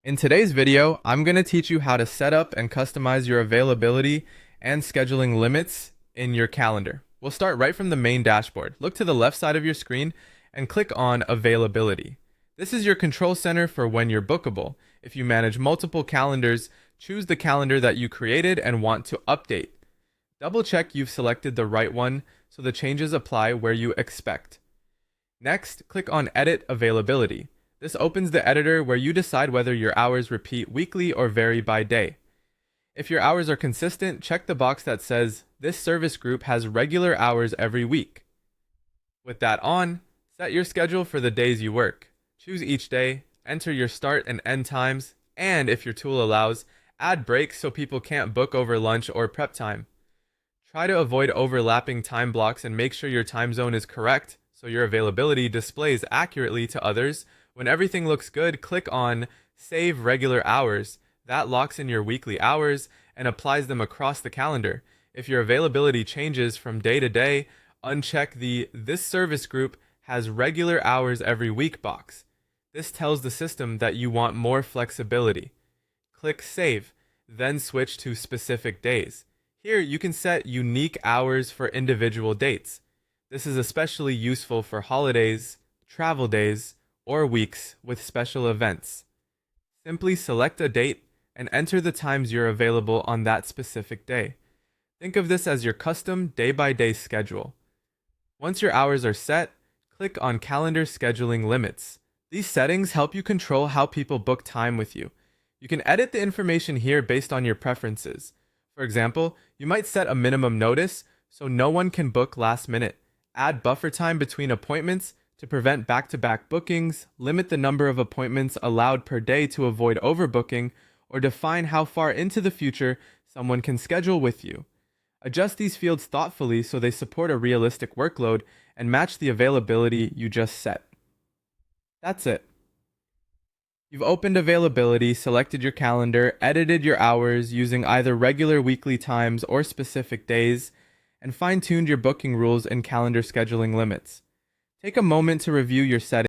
In today's video, I'm going to teach you how to set up and customize your availability and scheduling limits in your calendar. We'll start right from the main dashboard. Look to the left side of your screen and click on Availability. This is your control center for when you're bookable. If you manage multiple calendars, choose the calendar that you created and want to update. Double check you've selected the right one so the changes apply where you expect. Next, click on Edit Availability. This opens the editor where you decide whether your hours repeat weekly or vary by day. If your hours are consistent, check the box that says, "This service group has regular hours every week." With that on, set your schedule for the days you work. Choose each day, enter your start and end times, and if your tool allows, add breaks so people can't book over lunch or prep time. Try to avoid overlapping time blocks and make sure your time zone is correct so your availability displays accurately to others. When everything looks good, click on Save Regular Hours. That locks in your weekly hours and applies them across the calendar. If your availability changes from day to day, uncheck the "This service group has regular hours every week" box. This tells the system that you want more flexibility. Click Save, then switch to Specific Days. Here you can set unique hours for individual dates. This is especially useful for holidays, travel days, or weeks with special events. Simply select a date and enter the times you're available on that specific day. Think of this as your custom day-by-day schedule. Once your hours are set, click on Calendar Scheduling Limits. These settings help you control how people book time with you. You can edit the information here based on your preferences. For example, you might set a minimum notice so no one can book last minute. Add buffer time between appointments to prevent back-to-back bookings, limit the number of appointments allowed per day to avoid overbooking, or define how far into the future someone can schedule with you. Adjust these fields thoughtfully so they support a realistic workload and match the availability you just set. That's it. You've opened availability, selected your calendar, edited your hours using either regular weekly times or specific days, and fine-tuned your booking rules and calendar scheduling limits. Take a moment to review your settings.